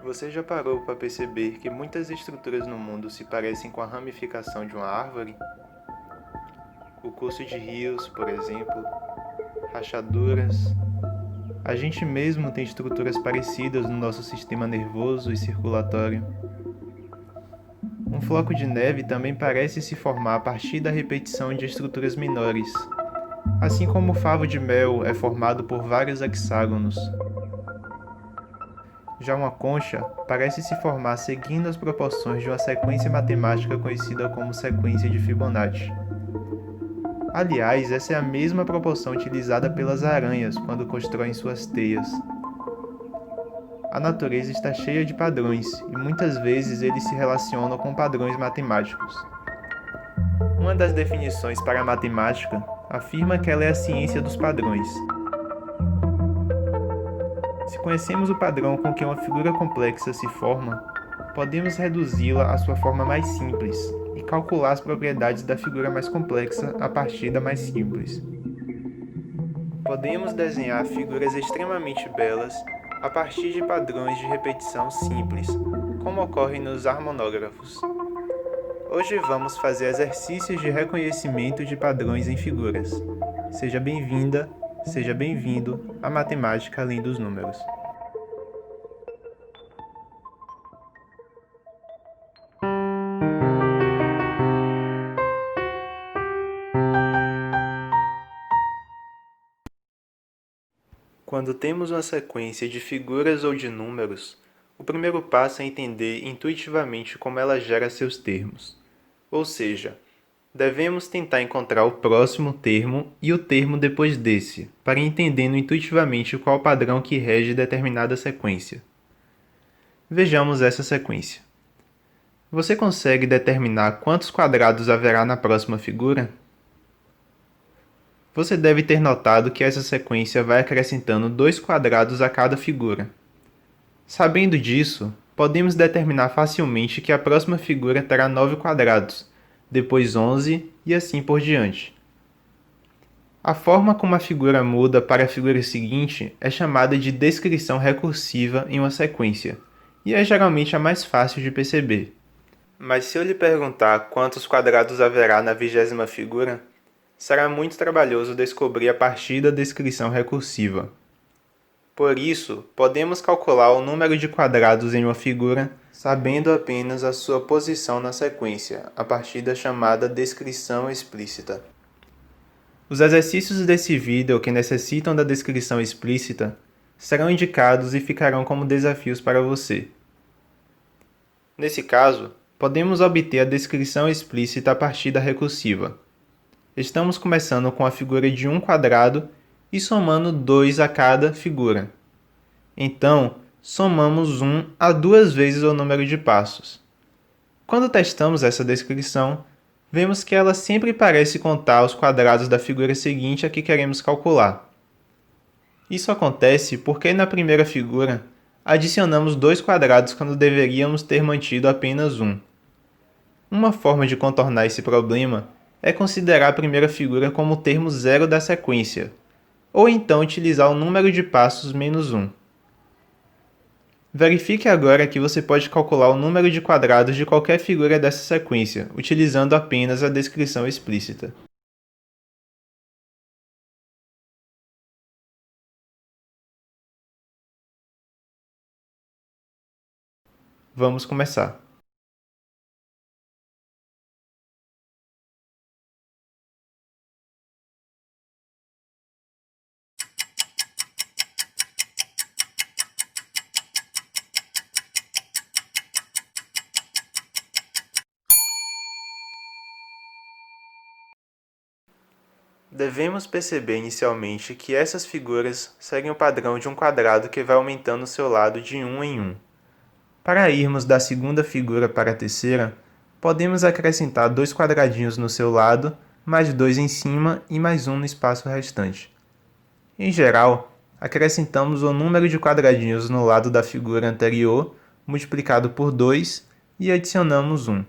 Você já parou para perceber que muitas estruturas no mundo se parecem com a ramificação de uma árvore? O curso de rios, por exemplo, rachaduras. A gente mesmo tem estruturas parecidas no nosso sistema nervoso e circulatório. Um floco de neve também parece se formar a partir da repetição de estruturas menores, assim como o favo de mel é formado por vários hexágonos. Já uma concha parece se formar seguindo as proporções de uma sequência matemática conhecida como sequência de Fibonacci. Aliás, essa é a mesma proporção utilizada pelas aranhas quando constroem suas teias. A natureza está cheia de padrões e muitas vezes eles se relacionam com padrões matemáticos. Uma das definições para a matemática afirma que ela é a ciência dos padrões. Se conhecemos o padrão com que uma figura complexa se forma, podemos reduzi-la à sua forma mais simples e calcular as propriedades da figura mais complexa a partir da mais simples. Podemos desenhar figuras extremamente belas a partir de padrões de repetição simples, como ocorre nos harmonógrafos. Hoje vamos fazer exercícios de reconhecimento de padrões em figuras. Seja bem-vinda, seja bem-vindo à matemática além dos números. Quando temos uma sequência de figuras ou de números, o primeiro passo é entender intuitivamente como ela gera seus termos. Ou seja, devemos tentar encontrar o próximo termo e o termo depois desse, para ir entendendo intuitivamente qual o padrão que rege determinada sequência. Vejamos essa sequência. Você consegue determinar quantos quadrados haverá na próxima figura? Você deve ter notado que essa sequência vai acrescentando 2 quadrados a cada figura. Sabendo disso, podemos determinar facilmente que a próxima figura terá 9 quadrados, depois 11 e assim por diante. A forma como a figura muda para a figura seguinte é chamada de descrição recursiva em uma sequência, e é geralmente a mais fácil de perceber. Mas se eu lhe perguntar quantos quadrados haverá na 20ª figura, será muito trabalhoso descobrir a partir da descrição recursiva. Por isso, podemos calcular o número de quadrados em uma figura sabendo apenas a sua posição na sequência, a partir da chamada descrição explícita. Os exercícios desse vídeo que necessitam da descrição explícita serão indicados e ficarão como desafios para você. Nesse caso, podemos obter a descrição explícita a partir da recursiva. Estamos começando com a figura de 1 quadrado e somando 2 a cada figura. Então, somamos 1 a 2 vezes o número de passos. Quando testamos essa descrição, vemos que ela sempre parece contar os quadrados da figura seguinte a que queremos calcular. Isso acontece porque na primeira figura, adicionamos 2 quadrados quando deveríamos ter mantido apenas 1. Uma forma de contornar esse problema é considerar a primeira figura como o termo zero da sequência, ou então utilizar o número de passos menos 1. Verifique agora que você pode calcular o número de quadrados de qualquer figura dessa sequência, utilizando apenas a descrição explícita. Vamos começar. Devemos perceber inicialmente que essas figuras seguem o padrão de um quadrado que vai aumentando o seu lado de 1 em 1. Para irmos da segunda figura para a terceira, podemos acrescentar 2 quadradinhos no seu lado, mais 2 em cima e mais 1 no espaço restante. Em geral, acrescentamos o número de quadradinhos no lado da figura anterior, multiplicado por 2, e adicionamos 1.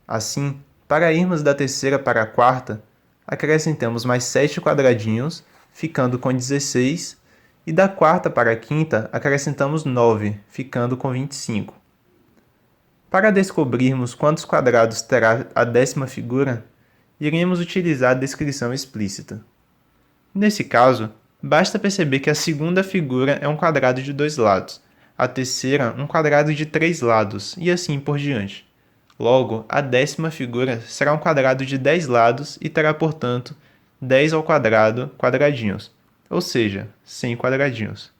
Assim, para irmos da terceira para a quarta, acrescentamos mais 7 quadradinhos, ficando com 16, E da quarta para a quinta, acrescentamos 9, ficando com 25. Para descobrirmos quantos quadrados terá a décima figura, iremos utilizar a descrição explícita. Nesse caso, basta perceber que a segunda figura é um quadrado de 2 lados, a terceira um quadrado de 3 lados, e assim por diante. Logo, a décima figura será um quadrado de 10 lados e terá, portanto, 10 ao quadrado quadradinhos, ou seja, 100 quadradinhos.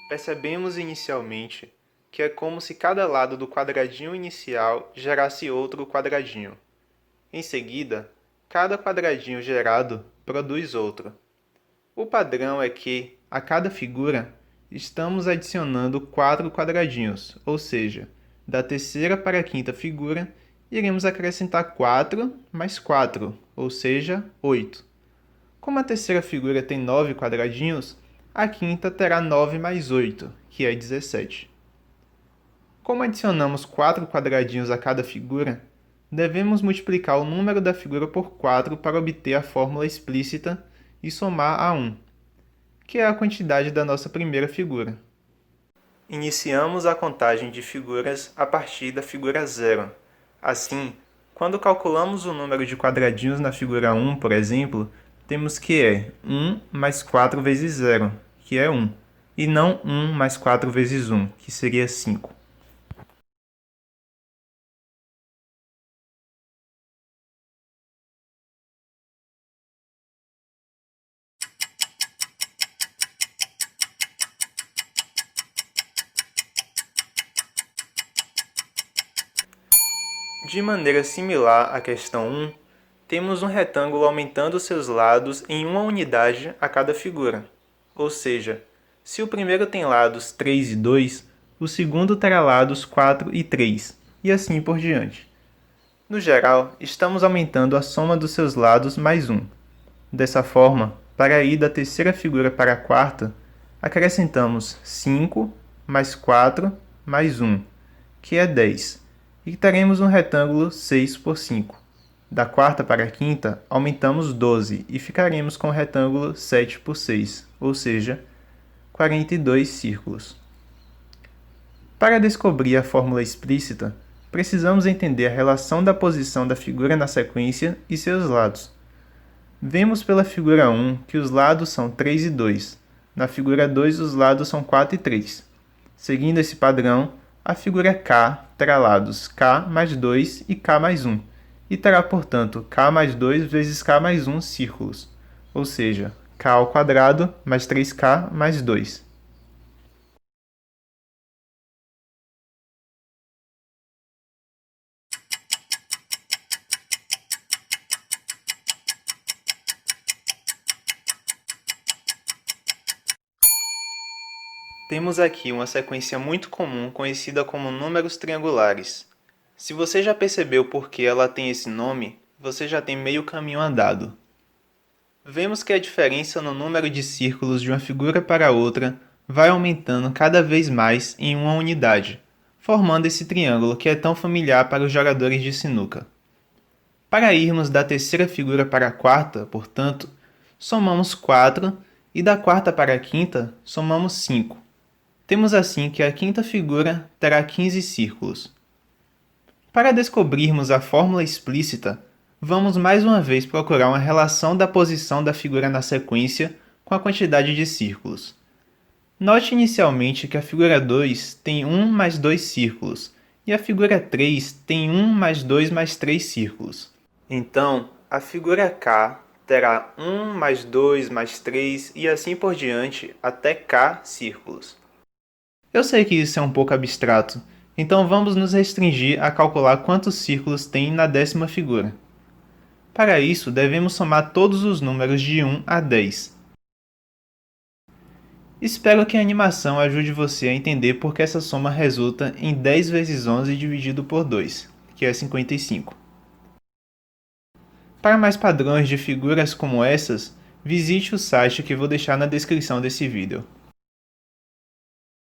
Percebemos inicialmente que é como se cada lado do quadradinho inicial gerasse outro quadradinho. Em seguida, cada quadradinho gerado produz outro. O padrão é que, a cada figura, estamos adicionando 4 quadradinhos, ou seja, da terceira para a quinta figura, iremos acrescentar 4 mais 4, ou seja, 8. Como a terceira figura tem 9 quadradinhos, a quinta terá 9 mais 8, que é 17. Como adicionamos 4 quadradinhos a cada figura, devemos multiplicar o número da figura por 4 para obter a fórmula explícita e somar a 1, que é a quantidade da nossa primeira figura. Iniciamos a contagem de figuras a partir da figura 0. Assim, quando calculamos o número de quadradinhos na figura 1, por exemplo, temos que é 1 mais 4 vezes 0, que é 1, e não 1 mais 4 vezes 1, que seria 5. De maneira similar à questão 1, temos um retângulo aumentando seus lados em uma unidade a cada figura. Ou seja, se o primeiro tem lados 3 e 2, o segundo terá lados 4 e 3, e assim por diante. No geral, estamos aumentando a soma dos seus lados mais 1. Dessa forma, para ir da terceira figura para a quarta, acrescentamos 5 mais 4 mais 1, que é 10, e teremos um retângulo 6 por 5. Da quarta para a quinta, aumentamos 12 e ficaremos com o retângulo 7 por 6, ou seja, 42 círculos. Para descobrir a fórmula explícita, precisamos entender a relação da posição da figura na sequência e seus lados. Vemos pela figura 1 que os lados são 3 e 2. Na figura 2, os lados são 4 e 3. Seguindo esse padrão, a figura K terá lados K mais 2 e K mais 1, e terá, portanto, K mais 2 vezes K mais 1 círculos, ou seja, K ao quadrado mais 3K mais 2. Temos aqui uma sequência muito comum conhecida como números triangulares. Se você já percebeu por que ela tem esse nome, você já tem meio caminho andado. Vemos que a diferença no número de círculos de uma figura para outra vai aumentando cada vez mais em uma unidade, formando esse triângulo que é tão familiar para os jogadores de sinuca. Para irmos da terceira figura para a quarta, portanto, somamos 4 e da quarta para a quinta somamos 5. Temos assim que a quinta figura terá 15 círculos. Para descobrirmos a fórmula explícita, vamos mais uma vez procurar uma relação da posição da figura na sequência com a quantidade de círculos. Note inicialmente que a figura 2 tem 1 mais 2 círculos e a figura 3 tem 1 mais 2 mais 3 círculos. Então, a figura K terá 1 mais 2 mais 3 e assim por diante até K círculos. Eu sei que isso é um pouco abstrato, então vamos nos restringir a calcular quantos círculos tem na décima figura. Para isso, devemos somar todos os números de 1 a 10. Espero que a animação ajude você a entender por que essa soma resulta em 10 vezes 11 dividido por 2, que é 55. Para mais padrões de figuras como essas, Visite o site que vou deixar na descrição desse vídeo.